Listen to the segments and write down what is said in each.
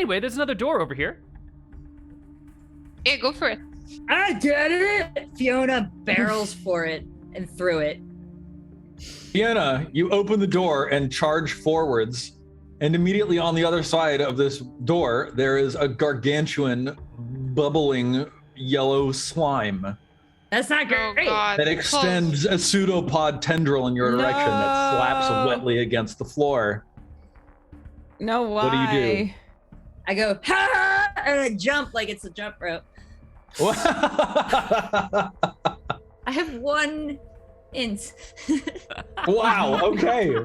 Anyway, there's another door over here. Yeah, go for it. I did it! Fiona barrels for it and through it. Fiona, you open the door and charge forwards, and immediately on the other side of this door, there is a gargantuan, bubbling yellow slime That's not Oh great. god. that extends a pseudopod tendril in your direction that slaps wetly against the floor. No, why? What do you do? I go, ha! And I jump like it's a jump rope. I have 1 int. Wow, okay.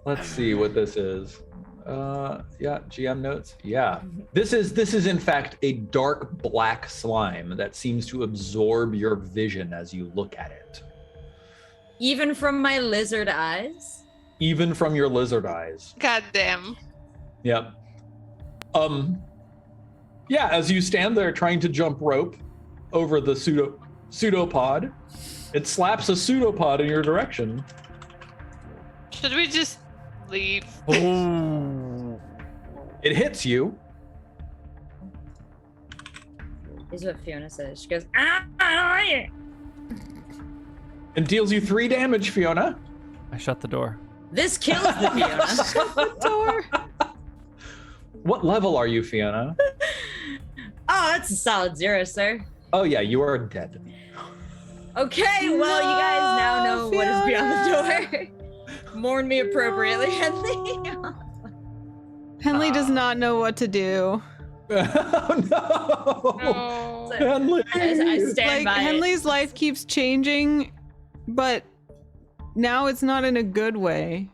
Let's see what this is. Yeah, GM notes. Yeah. This is in fact a dark black slime that seems to absorb your vision as you look at it. Even from my lizard eyes? Even from your lizard eyes. God damn. Yep. Yeah, as you stand there trying to jump rope over the pseudopod, it slaps a pseudopod in your direction. Should we just leave? Oh. It hits you. This is what Fiona says. She goes, ah, I don't like it. And deals you 3 damage, Fiona. I shut the door. This kills the Fiona. Door. What level are you, Fiona? Oh, that's a solid 0, sir. Oh yeah, you are dead. Okay, well, you guys now know what is beyond the door. Mourn me appropriately, Henley. Henley does not know what to do. Oh no! No. Henley. I stand by Henley's life keeps changing, but now it's not in a good way.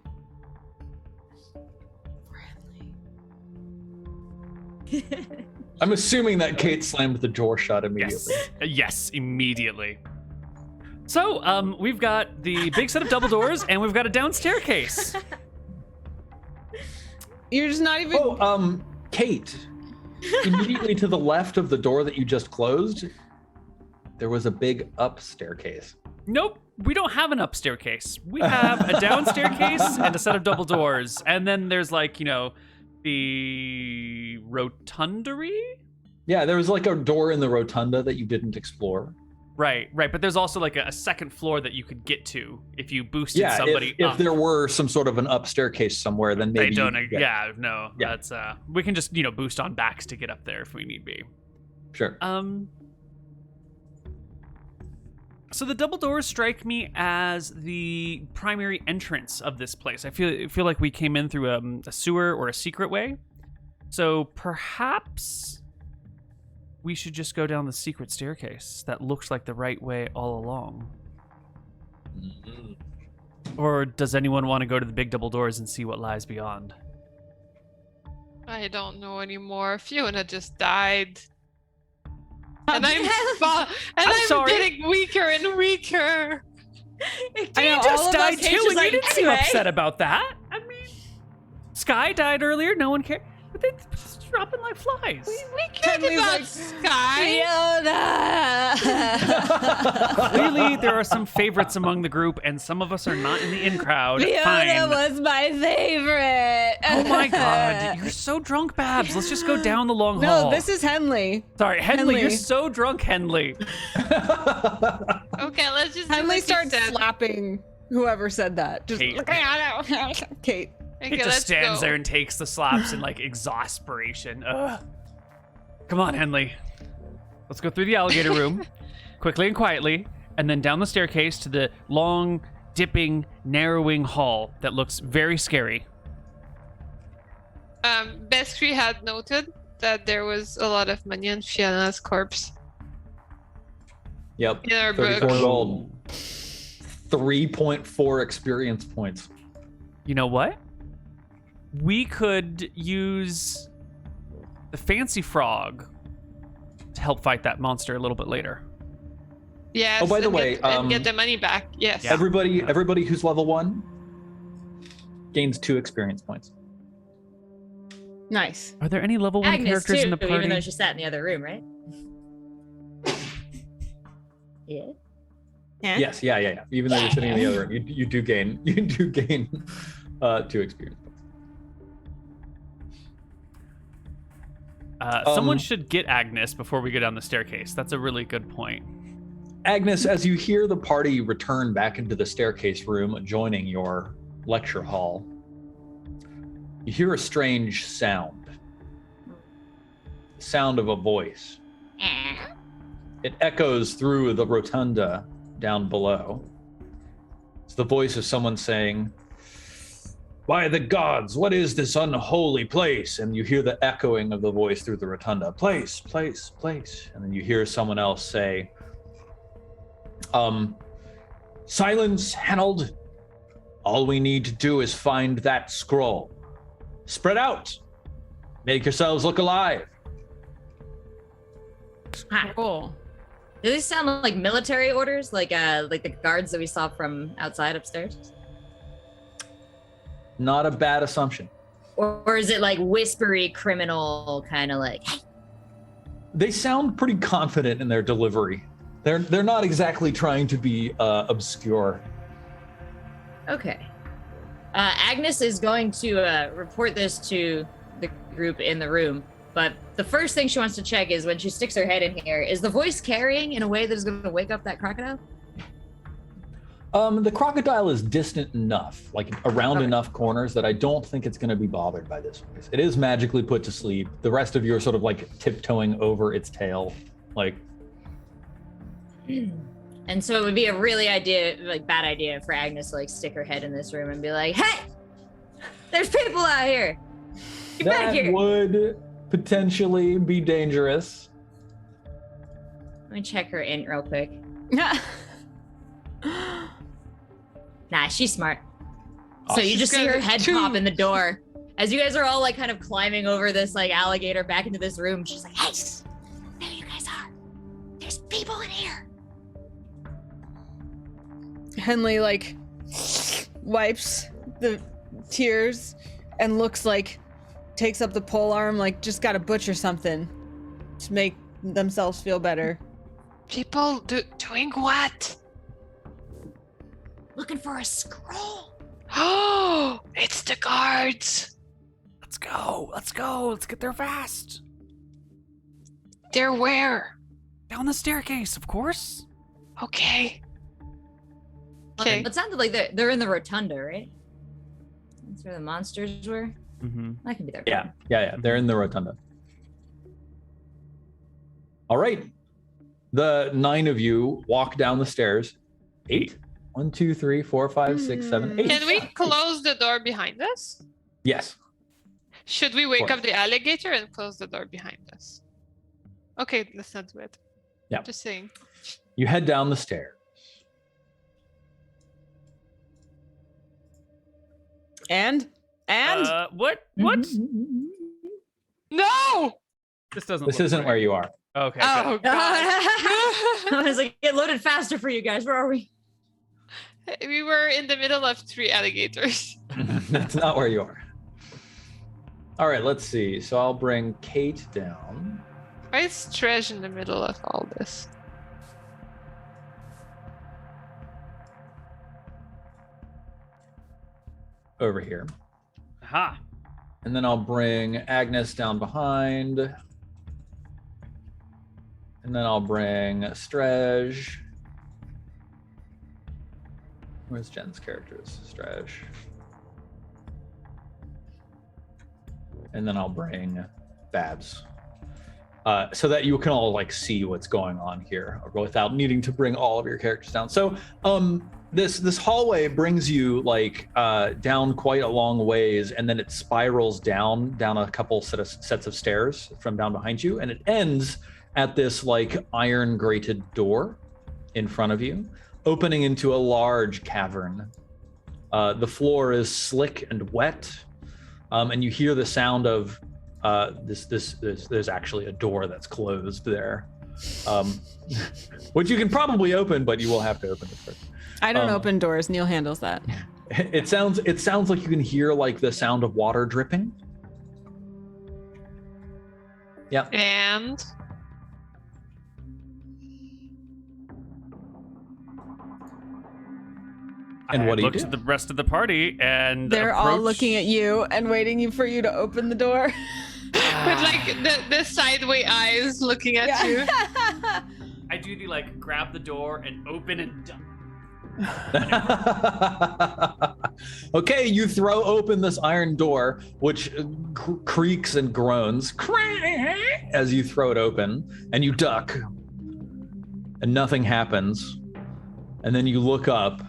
it. I'm assuming that Kate slammed the door shut immediately. Yes, immediately. So, we've got the big set of double doors, and we've got a down staircase. You're just not even. Oh, Kate. Immediately to the left of the door that you just closed, there was a big up staircase. Nope, we don't have an up staircase. We have a down staircase and a set of double doors, and then there's like, you know, the rotundery? Yeah, there was like a door in the rotunda that you didn't explore. Right, but there's also like a second floor that you could get to if you boosted Yeah, somebody if up. there were some sort of an up staircase somewhere, then maybe They don't. you could get- Yeah, no. Yeah. That's we can just, you know, boost on backs to get up there if we need be. Sure. So the double doors strike me as the primary entrance of this place. I feel like we came in through a sewer or a secret way. So perhaps we should just go down the secret staircase that looks like the right way all along. Mhm. Or does anyone want to go to the big double doors and see what lies beyond? I don't know anymore. Fiona just died. And I'm sorry. getting weaker and weaker. I know, You all just of us died hate too, and you didn't seem anyway. upset about that. I mean, Sky died earlier. No one cared. But they just dropping like flies. We cared Henley's about like, Sky. Fiona! Clearly, there are some favorites among the group, and some of us are not in the in crowd. Fiona Fine. was my favorite. Oh my god, you're so drunk, Babs. Let's just go down the long hall. No, this is Henley. Sorry, Henley, you're Henley. so drunk, Henley. Okay, let's just do Henley what you starts said. slapping whoever said that. Just Kate. Kate. Okay, He just let's stands go. there and takes the slaps in like exasperation. Ugh. Come on, Henley. Let's go through the alligator room, quickly and quietly, and then down the staircase to the long, dipping, narrowing hall that looks very scary. Bestry had noted that there was a lot of money on Fiona's corpse Yep. in our 34 book. gold. 3.4 experience points. You know what? We could use the fancy frog to help fight that monster a little bit later. Yes. Oh, by the and way, and get the money back. Yes. Yeah. Everybody who's level 1 gains 2 experience points. Nice. Are there any level 1 Agnes characters too, in the party? even though she sat in the other room, right? Yeah. Yes, yeah. Even though you're sitting in the other room, you do gain 2 experience points. Someone should get Agnes before we go down the staircase. That's a really good point. Agnes, as you hear the party return back into the staircase room adjoining your lecture hall, you hear a strange sound. The sound of a voice. It echoes through the rotunda down below. It's the voice of someone saying, "By the gods, what is this unholy place?" And you hear the echoing of the voice through the rotunda. Place, place, place. And then you hear someone else say, "Silence, Hanold. All we need to do is find that scroll. Spread out. Make yourselves look alive." Cool. Do these sound like military orders, like the guards that we saw from outside upstairs? Not a bad assumption. Or is it like whispery criminal kind of like, hey? They sound pretty confident in their delivery. They're not exactly trying to be obscure. Okay. Agnes is going to report this to the group in the room, but the first thing she wants to check is when she sticks her head in here, is the voice carrying in a way that is going to wake up that crocodile? The crocodile is distant enough, like around enough corners, that I don't think it's going to be bothered by this voice. It is magically put to sleep. The rest of you are sort of like tiptoeing over its tail, like. And so it would be a really bad idea for Agnes to like stick her head in this room and be like, "Hey, there's people out here. Get back That here." would potentially be dangerous. Let me check her int real quick. Nah, she's smart. Oh, So you just see her head two. pop in the door. As you guys are all like kind of climbing over this like alligator back into this room, she's like, "Hey, there you guys are. There's people in here." Henley like wipes the tears and looks like takes up the pole arm, like just gotta butcher something to make themselves feel better. People doing what? Looking for a scroll. Oh, it's the guards. Let's go. Let's go. Let's get there fast. They're where? Down the staircase, of course. Okay. Okay. It sounded like they're in the rotunda, right? That's where the monsters were. Mm-hmm. That can be there. Yeah. They're in the rotunda. All right. The 9 of you walk down the stairs. 8. 1, 2, 3, 4, 5, 6, 7, 8. Can we close the door behind us? Yes. Should we wake course. up the alligator and close the door behind us? Okay, let's not do it. Yeah. Just saying. You head down the stairs. And What? What? No! This doesn't. This look isn't right. where you are. Okay. Oh good. god. I was like, it loaded faster for you guys. Where are we? We were in the middle of 3 alligators. That's not where you are. All right, let's see. So I'll bring Kate down. Why is Tresh in the middle of all this? Over here. Aha. And then I'll bring Agnes down behind. And then I'll bring Strej. Where's Jen's characters? Strej. And then I'll bring Babs. So that you can all like see what's going on here without needing to bring all of your characters down. So this hallway brings you like down quite a long ways, and then it spirals down a couple sets of stairs from down behind you, and it ends at this like iron grated door in front of you, opening into a large cavern. The floor is slick and wet, and you hear the sound of there's actually a door that's closed there, which you can probably open, but you will have to open it first. I don't open doors. Neil handles that. It sounds like you can hear like the sound of water dripping. Yeah. And And what do you look do? at the rest of the party and They're all approach- looking at you and waiting for you to open the door. With like the sideway eyes looking at you. I do the like grab the door and open and dump. Okay, you throw open this iron door, which creaks and groans as you throw it open, and you duck, and nothing happens. And then you look up,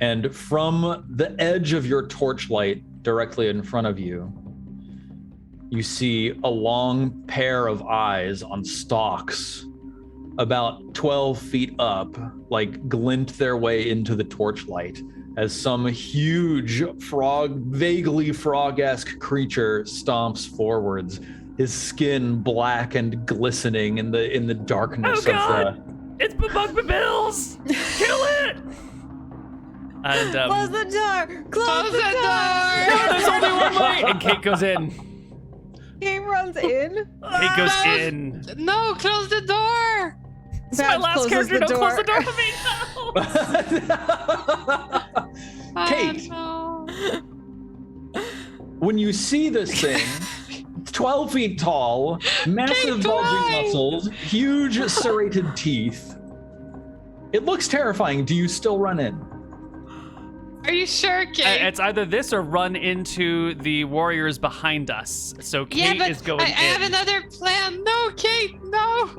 and from the edge of your torchlight directly in front of you, you see a long pair of eyes on stalks about 12 feet up, like glint their way into the torchlight as some huge vaguely frog-esque creature stomps forwards, his skin black and glistening in the darkness Oh God! It's Bills! Kill it! And Close the door! Close the door! No, there's only one way! And Kate goes in. Kate runs in. Kate goes in. No, close the door! It's my Babs last closes character. the Don't close the door. door for me. No. Kate. Oh, no. When you see this thing, 12 feet tall, massive bulging muscles, huge serrated teeth, it looks terrifying. Do you still run in? Are you sure, Kate? It's either this or run into the warriors behind us. So Kate but is going I in. have another plan. No, Kate, no.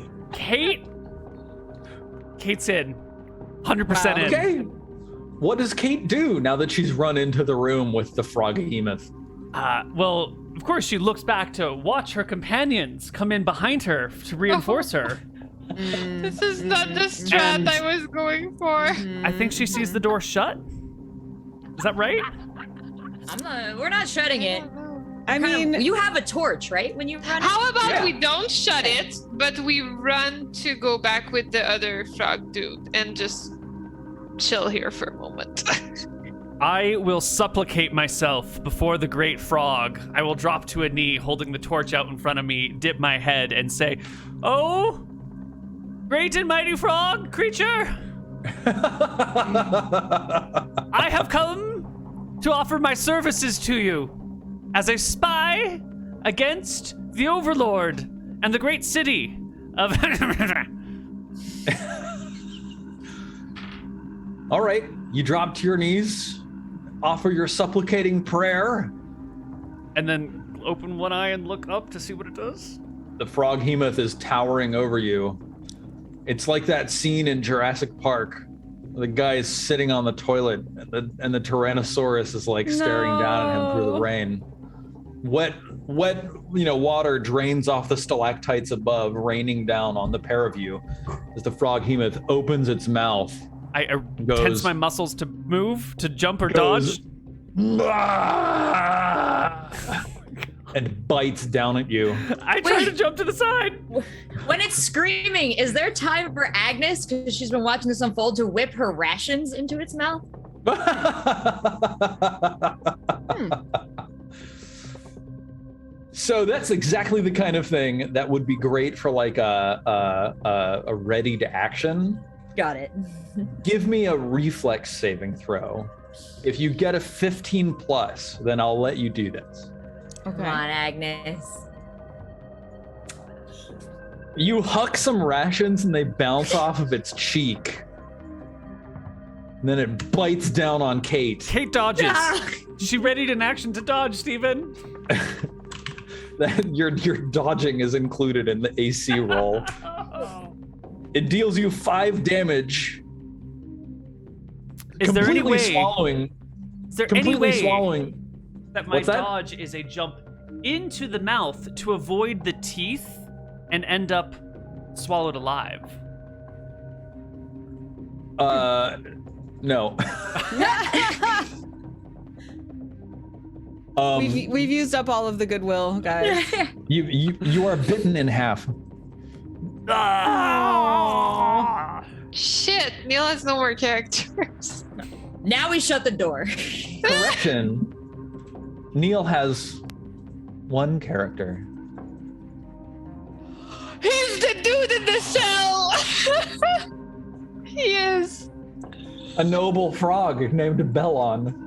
Kate's in. 100% in. Okay. What does Kate do now that she's run into the room with the froghemoth? Well, of course, she looks back to watch her companions come in behind her to reinforce her. This is not the strat And- I was going for. I think she sees the door shut. Is that right? We're not shutting it. I mean, You have a torch, right? When you run. How about Yeah. we don't shut it, but we run to go back with the other frog dude and just chill here for a moment. I will supplicate myself before the great frog. I will drop to a knee, holding the torch out in front of me, dip my head, and say, "Oh, great and mighty frog creature, I have come to offer my services to you as a spy against the Overlord and the great city of..." All right, you drop to your knees, offer your supplicating prayer. And then open one eye and look up to see what it does. The froghemoth is towering over you. It's like that scene in Jurassic Park. The guy is sitting on the toilet, and the Tyrannosaurus is like staring down at him through the rain. Wet, water drains off the stalactites above, raining down on the pair of you as the froghemoth opens its mouth. I Goes- tense my muscles to move, to jump or Goes- dodge. And bites down at you. I try to jump to the side. When it's screaming, is there time for Agnes, because she's been watching this unfold, to whip her rations into its mouth? So that's exactly the kind of thing that would be great for like a ready to action. Got it. Give me a reflex saving throw. If you get a 15 plus, then I'll let you do this. Come on, Agnes. You huck some rations and they bounce off of its cheek. And then it bites down on Kate. Kate dodges. She readied an action to dodge, Steven. That your dodging is included in the AC roll. It deals you 5 damage. Is there any way? Swallowing. Is there any Completely way swallowing. that my What's that? dodge is a jump into the mouth to avoid the teeth and end up swallowed alive? No. we've used up all of the goodwill, guys. You are bitten in half. Shit, Neil has no more characters. Now we shut the door. Correction. Neil has 1 character. He's the dude in the cell! He is. A noble frog named Bellon.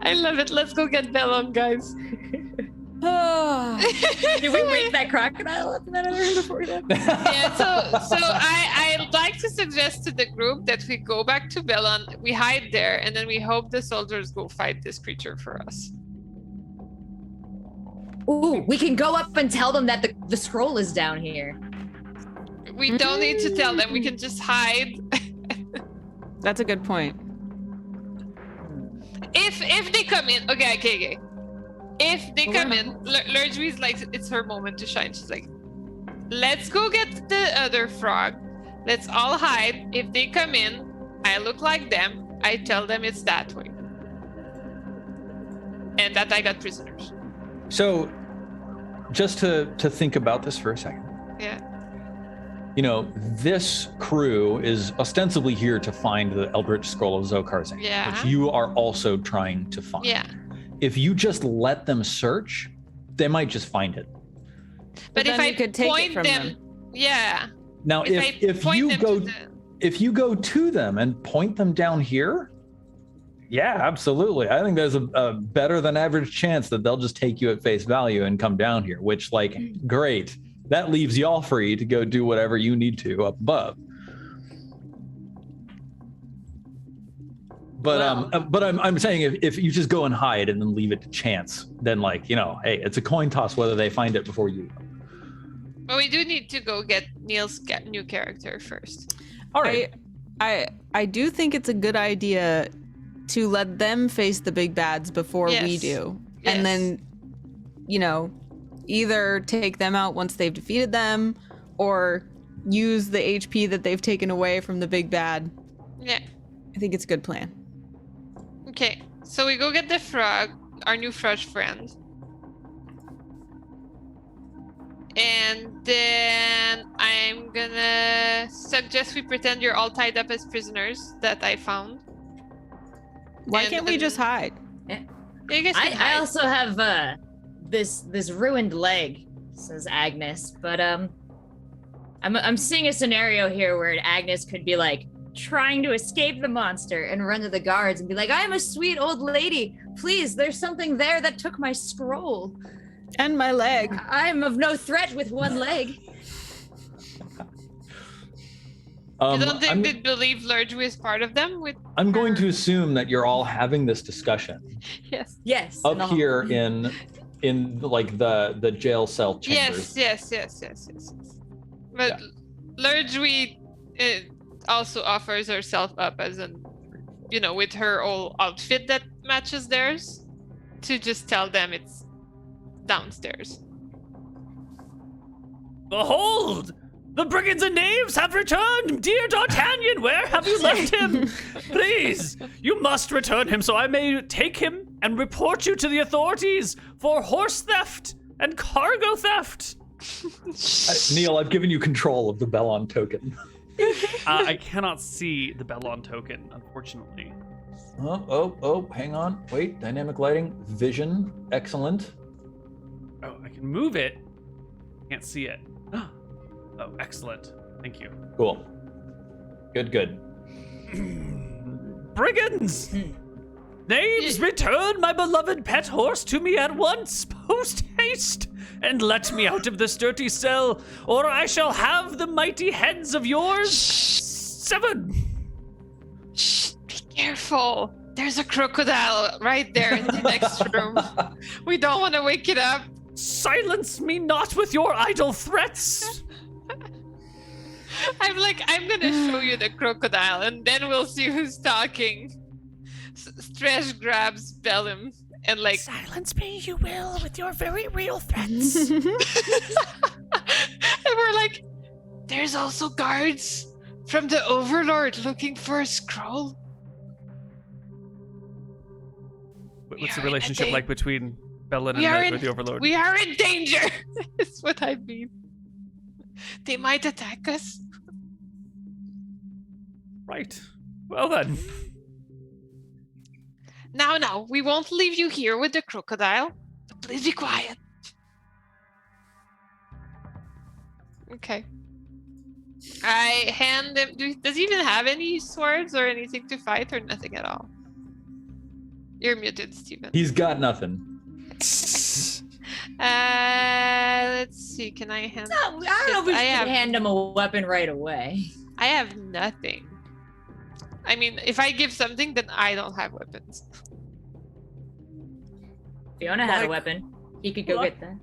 I love it. Let's go get Bellon, guys. Did we wake that crocodile up in that other room before we left? Yeah, so I'd like to suggest to the group that we go back to Bellon, we hide there, and then we hope the soldiers go fight this creature for us. Ooh, we can go up and tell them that the scroll is down here. We don't need to tell them, we can just hide. That's a good point. If they come in, okay. If they come in, Lurgwy's like, it's her moment to shine. She's like, let's go get the other frog. Let's all hide. If they come in, I look like them. I tell them it's that way. And that I got prisoners. So, just to think about this for a second. Yeah. You know, this crew is ostensibly here to find the Eldritch Scroll of Zokarzane, Yeah. which you are also trying to find. Yeah. If you just let them search, they might just find it. But if then I you could take it point from them, yeah. Now, if you go to them and point them down here, yeah, absolutely. I think there's a better than average chance that they'll just take you at face value and come down here, which, like, great. That leaves y'all free to go do whatever you need to up above. But I'm saying if you just go and hide and then leave it to chance, then, like, you know, hey, it's a coin toss whether they find it before you. But we do need to go get Neil's new character first. All right. I do think it's a good idea to let them face the big bads before we Yes. do. Yes. And then, you know, either take them out once they've defeated them or use the HP that they've taken away from the big bad. Yeah. I think it's a good plan. Okay. So we go get the frog, our new frog friend. And then I'm gonna suggest we pretend you're all tied up as prisoners that I found. Why And can't we just hide? You guys can I hide. also have this ruined leg, says Agnes, but I'm seeing a scenario here where Agnes could be like trying to escape the monster and run to the guards and be like, I'm a sweet old lady. Please, there's something there that took my scroll. And my leg. I'm of no threat with one leg. You don't think they'd believe Lurgwy is part of them? I'm going to assume that you're all having this discussion Yes. Yes. up here in like the jail cell chambers. Yes. But Lurgwy also offers herself up as with her old outfit that matches theirs, to just tell them it's downstairs. Behold! The brigands and knaves have returned! Dear D'Artagnan, where have you left him? Please, you must return him so I may take him and report you to the authorities for horse theft and cargo theft. Neil, I've given you control of the Bellon token. I cannot see the Bellon token, unfortunately. Oh, hang on. Wait, dynamic lighting, vision, excellent. Oh, I can move it. Can't see it. Oh, excellent. Thank you. Cool. Good. Brigands! Knaves, return my beloved pet horse to me at once, post haste, and let me out of this dirty cell, or I shall have the mighty heads of yours severed. Shh, be careful. There's a crocodile right there in the next room. We don't want to wake it up. Silence me not with your idle threats. I'm gonna show you the crocodile, and then we'll see who's talking. Stresh grabs Bellum and Silence me, you will, with your very real threats. and we're like, there's also guards from the Overlord looking for a scroll. What's the relationship like between Bellin and the Overlord? We are in danger. That's what I mean. They might attack us. Right. Well then. Now, we won't leave you here with the crocodile, but please be quiet. Okay. I hand him. Does he even have any swords or anything to fight, or nothing at all? You're muted, Steven. He's got nothing. Let's see. Can I hand? I don't know if we should have, hand him a weapon right away. I have nothing. I mean, if I give something, then I don't have weapons. Fiona had a weapon. He could go get that.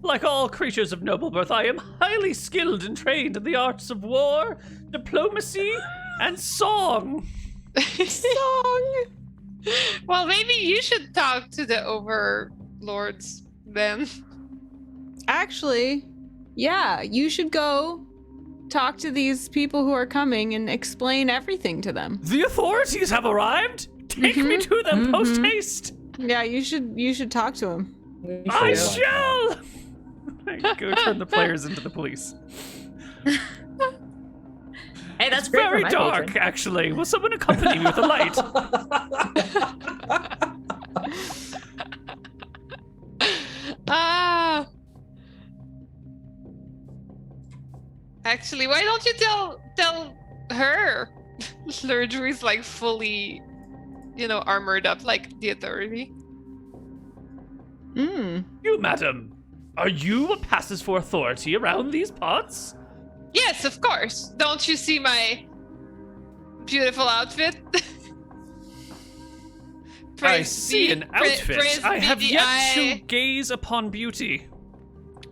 Like all creatures of noble birth, I am highly skilled and trained in the arts of war, diplomacy, and song. Song. Well, maybe you should talk to the overlords then. Actually, yeah, you should go talk to these people who are coming and explain everything to them. The authorities have arrived. Take me to them post haste. Yeah, you should talk to them. I shall. I go turn the players into the police. Hey, that's It's great very for my dark, patron. actually. Will someone accompany me with a light? Ah. Actually, why don't you tell her? Lurgery is like fully, armored up like the authority. You, madam, are you what passes for authority around these parts? Yes, of course. Don't you see my beautiful outfit? I see an outfit. praise I be have the yet to eye- gaze upon beauty.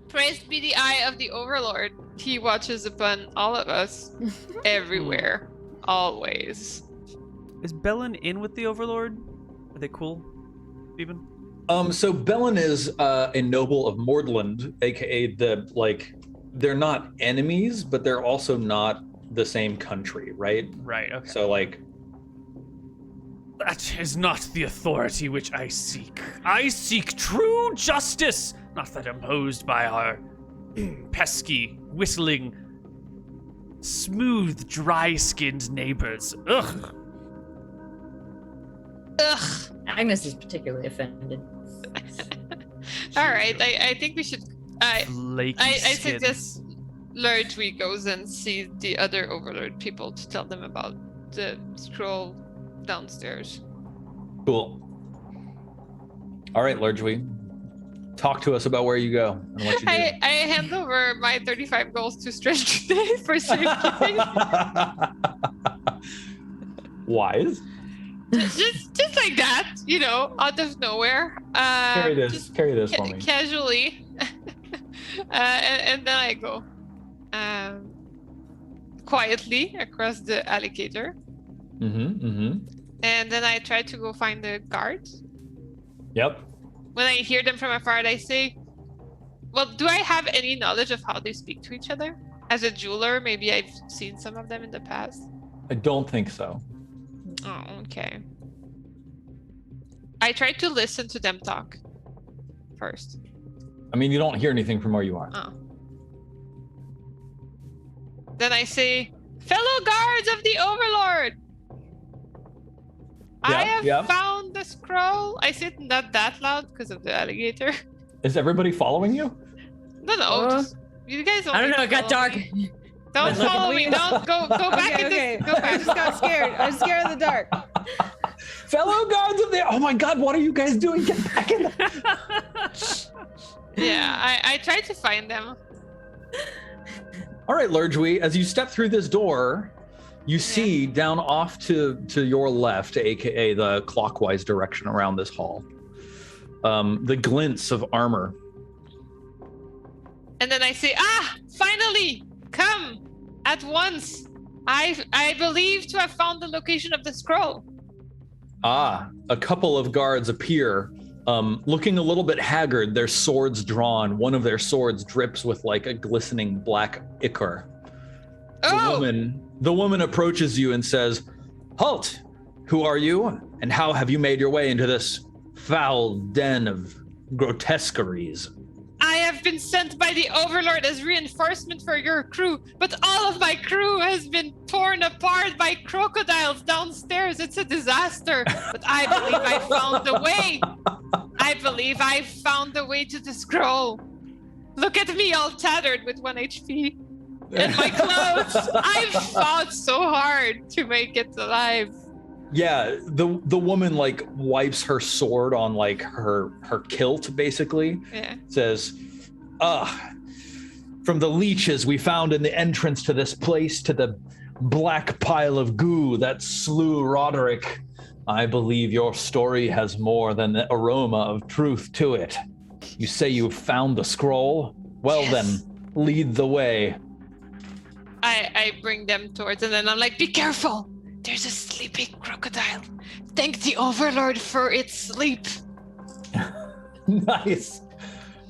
Praised be the eye of the Overlord. He watches upon all of us, everywhere, always. Is Bellin in with the Overlord? Are they cool, Steven? So Bellin is a noble of Mordland, aka they're not enemies, but they're also not the same country, right? Right, okay. So That is not the authority which I seek. I seek true justice, not that imposed by our pesky, whistling, smooth, dry-skinned neighbors. Ugh. Ugh. Agnes is particularly offended. All right, I think we should. Flaky I skins. suggest Lurgery goes and sees the other Overlord people to tell them about the scroll downstairs. Cool. All right, Lurgery, talk to us about where you go and what you do. I hand over my 35 goals to Strange today for safekeeping. Wise. just like that, out of nowhere. Carry this for me. Casually. and then I go quietly across the alligator. And then I try to go find the guards. Yep. When I hear them from afar, I say, well, do I have any knowledge of how they speak to each other? As a jeweler, maybe I've seen some of them in the past. I don't think so. Oh, okay. I try to listen to them talk first. I mean, you don't hear anything from where you are. Oh. Then I say, fellow guards of the Overlord! I have found the scroll. I say it not that loud because of the alligator. Is everybody following you? No. You guys don't. I don't know. It got dark. Don't follow me. Don't go back in Okay. this. Go back. I just got scared. I'm scared of the dark. Fellow guards of the... Oh my God, what are you guys doing? Get back in Yeah, I tried to find them. All right, Lurgery, as you step through this door, you see down off to your left, aka the clockwise direction around this hall, the glints of armor. And then I say, finally, come at once. I believe to have found the location of the scroll. A couple of guards appear, looking a little bit haggard, their swords drawn. One of their swords drips with like a glistening black ichor. The woman approaches you and says, "Halt! Who are you, and how have you made your way into this foul den of grotesqueries?" I have been sent by the Overlord as reinforcement for your crew, but all of my crew has been torn apart by crocodiles downstairs. It's a disaster, but I believe I found the way. I believe I found the way to the scroll. Look at me all tattered with 1 HP. And my clothes. I've fought so hard to make it alive. Yeah, the woman like wipes her sword on like her kilt, basically. Yeah. Says, from the leeches we found in the entrance to this place to the black pile of goo that slew Roderick, I believe your story has more than the aroma of truth to it. You say you found the scroll? Well then, lead the way. I bring them towards, and then I'm like, be careful! There's a sleeping crocodile. Thank the Overlord for its sleep. Nice.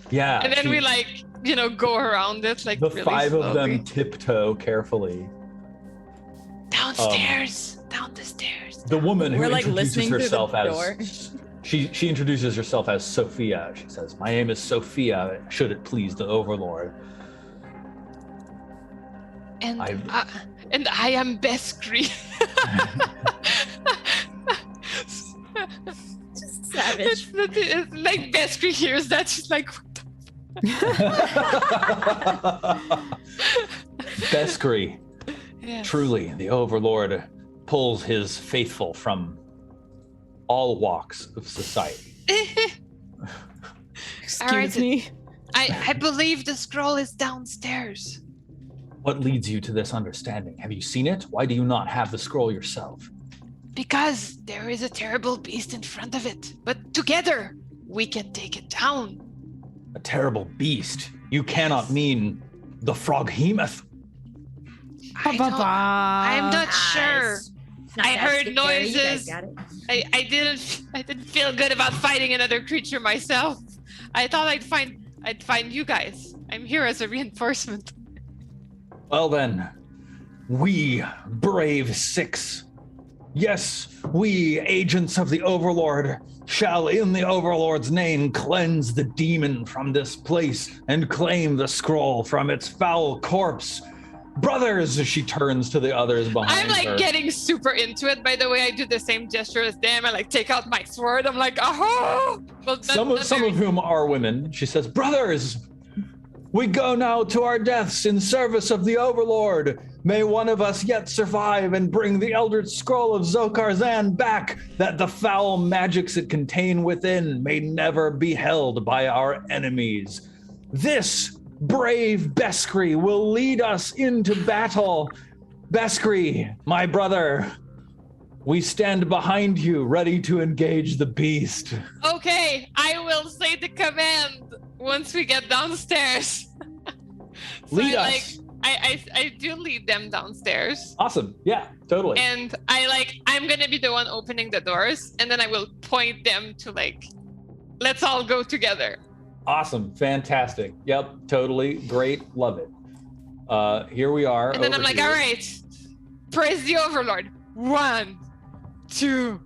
Yeah. And then we like, go around it like the really 5 of slowly. them tiptoe carefully. Downstairs, down the stairs. The woman who We're like introduces listening through herself the door. as she introduces herself as Sophia. She says, "My name is Sophia. Should it please the Overlord." And I am Beskri. Savage. It's like Beskri hears that, she's like, Beskri, yes. truly, the Overlord pulls his faithful from all walks of society. Excuse me. I believe the scroll is downstairs. What leads you to this understanding? Have you seen it? Why do you not have the scroll yourself? Because there is a terrible beast in front of it. But together, we can take it down. A terrible beast. You cannot mean the Froghemoth. I'm not sure. Not I that heard scary. You guys noises. got it. I didn't feel good about fighting another creature myself. I thought I'd find you guys. I'm here as a reinforcement. Well then, we brave 6. Yes, we, agents of the Overlord, shall in the Overlord's name cleanse the demon from this place and claim the scroll from its foul corpse. Brothers, she turns to the others behind I'm her. getting super into it. By the way, I do the same gesture as them. I take out my sword. I'm like, oh! Well, Some of whom are women. She says, brothers, we go now to our deaths in service of the Overlord. May one of us yet survive and bring the Eldritch Scroll of Zokarzan back, that the foul magics it contain within may never be held by our enemies. This brave Beskri will lead us into battle. Beskri, my brother, we stand behind you, ready to engage the beast. Okay, I will say the command once we get downstairs. Lead us. I do lead them downstairs. Awesome. Yeah, totally. And I'm gonna be the one opening the doors, and then I will point them to let's all go together. Awesome. Fantastic. Yep, totally. Great. Love it. Here we are. And then I'm like, all right, praise the Overlord. 1, 2,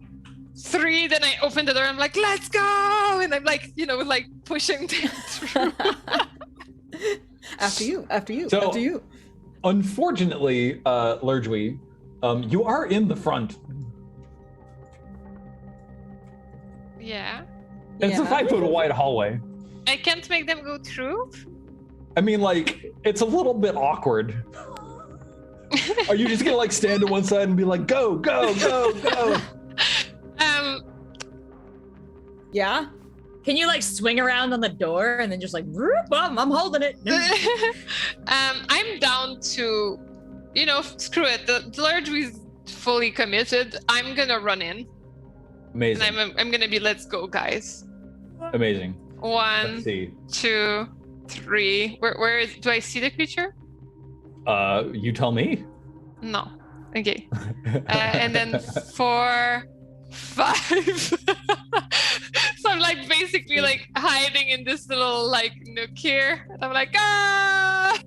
3. Then I open the door. I'm like, let's go. And I'm pushing them through. After you. So, unfortunately, Lurgui, you are in the front. Yeah. It's a 5-foot wide hallway. I can't make them go through. I mean, it's a little bit awkward. Are you just gonna stand to one side and be like, go, go, go, go? Yeah? Can you swing around on the door and then just I'm holding it. I'm down to, screw it. The Lurgui is fully committed. I'm gonna run in. Amazing. And I'm gonna be, let's go, guys. Amazing. 1, Let's see. 2, 3. Where is? Do I see the creature? You tell me. No. Okay. And then 4, 5. So I'm basically hiding in this little nook here. And I'm like, ah!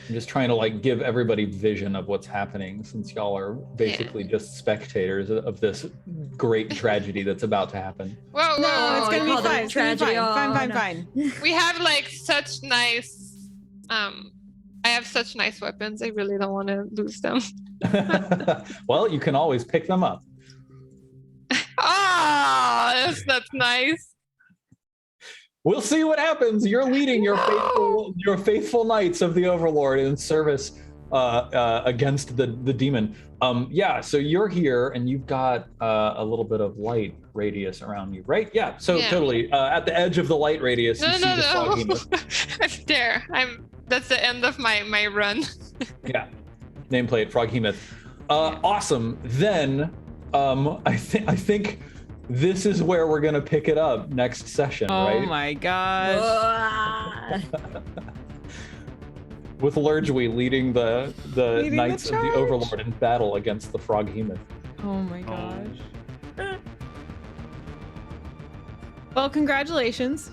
I'm just trying to give everybody vision of what's happening, since y'all are basically just spectators of this great tragedy that's about to happen. Whoa, No, whoa, it's gonna call be them fine. It's gonna be tragedy. fine. Oh, Fine. We have such nice I have such nice weapons. I really don't want to lose them. Well, you can always pick them up. Ah, that's nice. We'll see what happens. You're leading your faithful knights of the Overlord in service against the demon. Yeah, so you're here and you've got a little bit of light radius around you, right? Yeah, so Yeah. totally. At the edge of the light radius, you see the frog No. behemoth. I'm there. That's the end of my run. Yeah, nameplate Froghemoth. Awesome. Then I think this is where we're gonna pick it up next session, Oh right? my gosh. With Lurgui leading the Leading the Knights of the charge. Overlord in battle against the Froghemoth. Oh my gosh. Well, congratulations.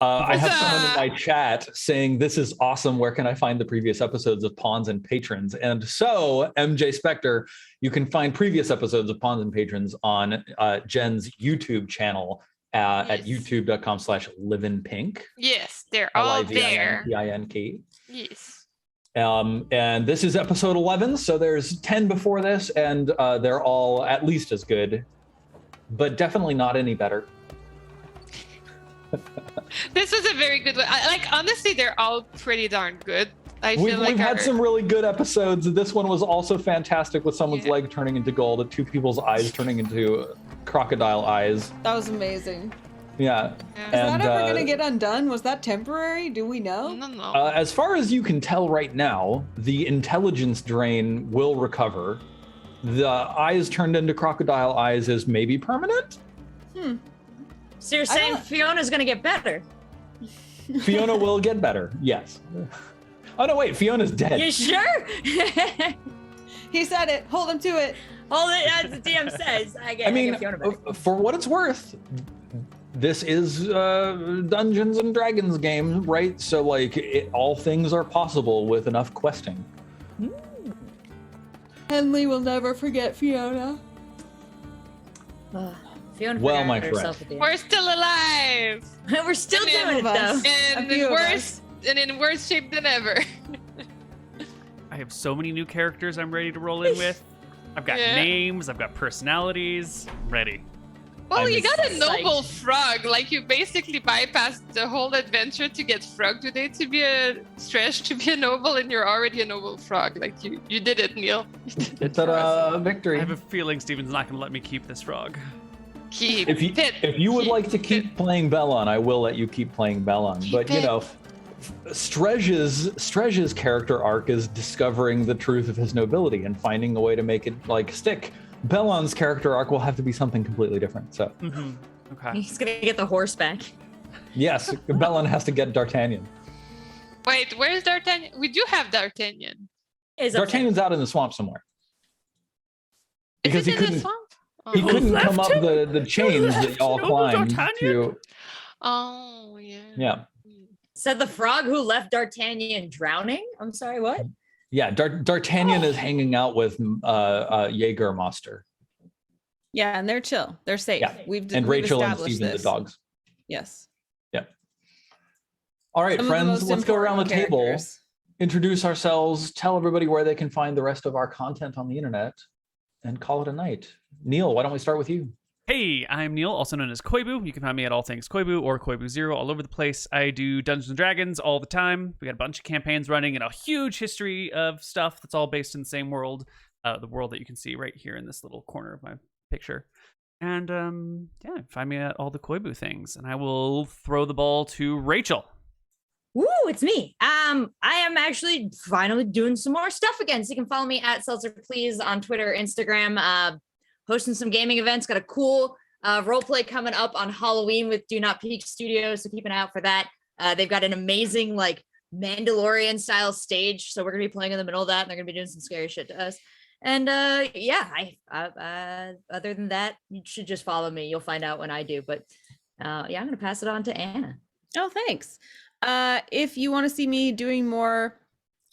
I have Huzzah! someone in my chat saying, "This is awesome. Where can I find the previous episodes of Pawns and Patrons?" And so, MJ Spector, you can find previous episodes of Pawns and Patrons on Jen's YouTube channel at Yes. youtube.com/Livinpink. Yes, they're all there. Livinpink. Yes. And this is episode 11, so there's 10 before this, and they're all at least as good, but definitely not any better. This was a very good one. Honestly, they're all pretty darn good. I feel like We've had some really good episodes. This one was also fantastic, with someone's leg turning into gold, two people's eyes turning into crocodile eyes. That was amazing. Yeah. Yeah. Is that And, ever gonna get undone? Was that temporary? Do we know? No. As far as you can tell right now, the intelligence drain will recover. The eyes turned into crocodile eyes is maybe permanent. So you're I saying don't- Fiona's gonna get better? Fiona will get better. Yes. Oh no, wait. Fiona's dead. You sure? He said it. Hold him to it. Hold it as the DM says. I I mean, get Fiona back. for what it's worth, this is Dungeons and Dragons game, right? So like, all things are possible with enough questing. Henley will never forget Fiona. Fiona Well, forgot my herself at the end. We're still alive. We're still And doing it of us. though. And A few in of worse shape than ever. I have so many new characters I'm ready to roll in with. I've got Yeah. names, I've got personalities. I'm ready. Well, you got a psyched. noble frog. Like, you basically bypassed the whole adventure to get frog today to be a stretch to be a noble, and you're already a noble frog. Like, you did it, Neil. You did it It's for us. a victory. I have a feeling Steven's not going to let me keep this frog. Keep If you would like to keep playing Bellon, I will let you keep playing Bellon. Keep But you it. know, Strezh's character arc is discovering the truth of his nobility and finding a way to make it like stick. Bellon's character arc will have to be something completely different. So Mm-hmm. Okay. He's gonna get the horse back. yes, Bellon has to get D'Artagnan. Wait, where's D'Artagnan? We do have D'Artagnan. Is up there. D'Artagnan's out in the swamp somewhere. Because Is he it in the couldn't swamp? he Oh. couldn't left come up him? the chains that y'all noble climbed D'Artagnan? to. Oh, yeah. Yeah. Said the frog who left D'Artagnan drowning? I'm sorry, what? Yeah, D'Artagnan is hanging out with Jägermeister. Yeah, and they're chill. They're safe. Yeah. We've And we've Rachel and established Steven the this. dogs. Yes. All right, Some of the friends, most let's go around the important table, characters. introduce ourselves, tell everybody where they can find the rest of our content on the internet, and call it a night. Neil, why don't we start with you? Hey, I'm Neil, also known as Koibu. You can find me at all things Koibu or Koibu0 all over the place. I do Dungeons and Dragons all the time. We got a bunch of campaigns running and a huge history of stuff that's all based in the same world, the world that you can see right here in this little corner of my picture. And yeah, find me at all the Koibu things, and I will throw the ball to Rachel. Woo, it's me. I am actually finally doing some more stuff again. So you can follow me at Seltzer Please on Twitter, Instagram, hosting some gaming events. Got a cool roleplay coming up on Halloween with Do Not Peak Studios, so keep an eye out for that. They've got an amazing like Mandalorian style stage, so we're gonna be playing in the middle of that, and they're gonna be doing some scary shit to us. And yeah, I other than that, you should just follow me. You'll find out when I do. But yeah, I'm gonna pass it on to Anna. Oh, thanks. If you want to see me doing more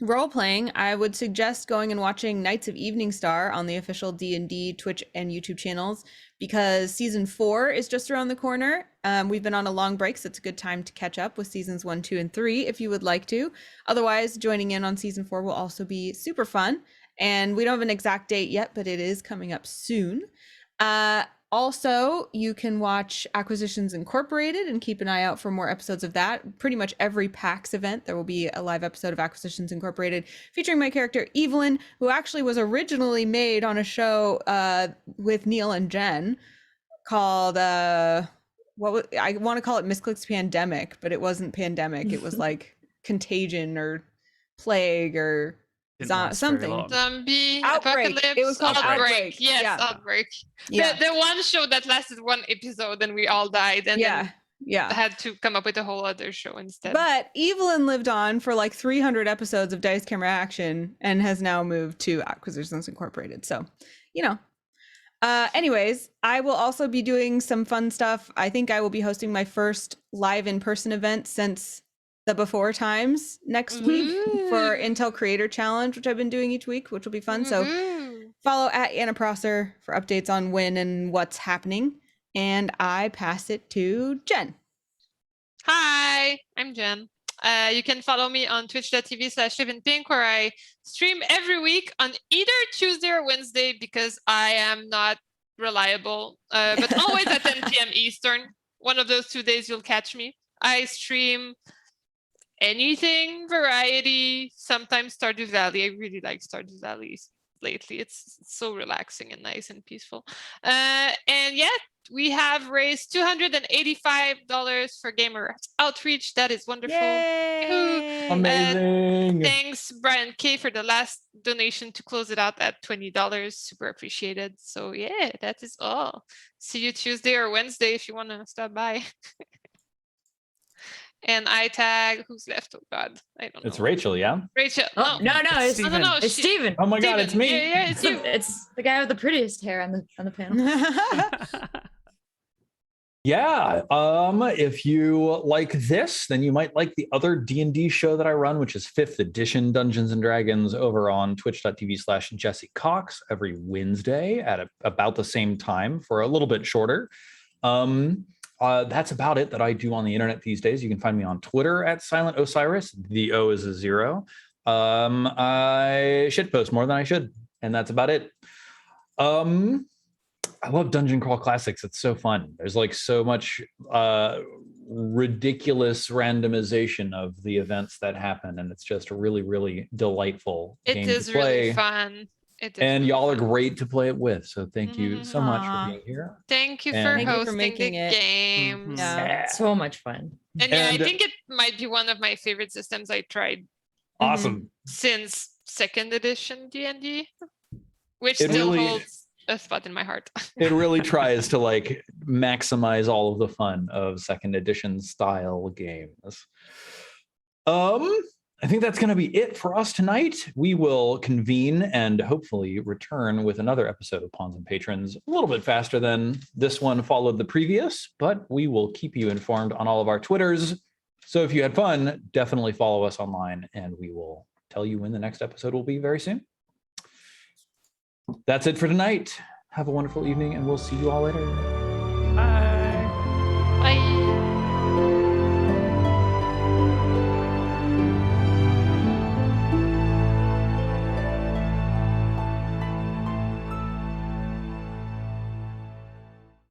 role playing, I would suggest going and watching Knights of Evening Star on the official D&D Twitch and YouTube channels, because season 4 is just around the corner. We've been on a long break, so it's a good time to catch up with seasons 1, 2, and 3 if you would like to. Otherwise, joining in on season 4 will also be super fun. And we don't have an exact date yet, but it is coming up soon. Also, you can watch Acquisitions Incorporated and keep an eye out for more episodes of that. Pretty much every PAX event, there will be a live episode of Acquisitions Incorporated featuring my character Evelyn, who actually was originally made on a show with Neil and Jen called I want to call it Misclicks Pandemic, but it wasn't pandemic. It was like Contagion or Plague or Didn't last very something. long. Zombie Outbreak. apocalypse. It was called Outbreak. Yes, Yeah. Outbreak. Yeah. The one show that lasted one episode and we all died and then had to come up with a whole other show instead. But Evelyn lived on for like 300 episodes of Dice Camera Action and has now moved to Acquisitions Incorporated. So, anyways, I will also be doing some fun stuff. I think I will be hosting my first live in-person event since the before times next week for Intel Creator Challenge, which I've been doing each week, which will be fun. So follow at AnnaProsser for updates on when and what's happening. And I pass it to Jen. Hi, I'm Jen. You can follow me on twitch.tv/Livinpink, where I stream every week on either Tuesday or Wednesday because I am not reliable, but always at 10 p.m. Eastern. One of those 2 days you'll catch me. I stream anything, variety, sometimes Stardew Valley. I really like Stardew Valley lately. It's so relaxing and nice and peaceful. And yeah, we have raised $285 for gamer outreach. That is wonderful. Yay! Amazing. Thanks, Brian K, for the last donation to close it out at $20. Super appreciated. So yeah, that is all. See you Tuesday or Wednesday if you want to stop by. And I tag, who's left? Oh God, I don't know. It's Rachel, yeah? Rachel. Oh, no, it's Steven. No, It's Steven. Oh my God, it's me. Yeah, it's you. It's the guy with the prettiest hair on the panel. Yeah, if you like this, then you might like the other D&D show that I run, which is 5th edition Dungeons and Dragons over on twitch.tv/Jesse Cox every Wednesday at about the same time for a little bit shorter. That's about it that I do on the internet these days. You can find me on Twitter at Silent Osiris. The O is a 0. I shitpost more than I should, and that's about it. I love Dungeon Crawl Classics. It's so fun. There's like so much ridiculous randomization of the events that happen, and it's just a really, really delightful game to play. Really fun. And y'all are great to play it with. So thank you so much for being here. Thank you And- for Thank you for hosting making the it. games. Yeah. So much fun. And yeah, I And- think it might be one of my favorite systems I tried Awesome. since 2nd edition D&D, which It still really- holds a spot in my heart. It really tries to like maximize all of the fun of 2nd edition style games. I think that's going to be it for us tonight. We will convene and hopefully return with another episode of Pawns and Patrons a little bit faster than this one followed the previous, but we will keep you informed on all of our Twitters. So if you had fun, definitely follow us online and we will tell you when the next episode will be very soon. That's it for tonight. Have a wonderful evening and we'll see you all later.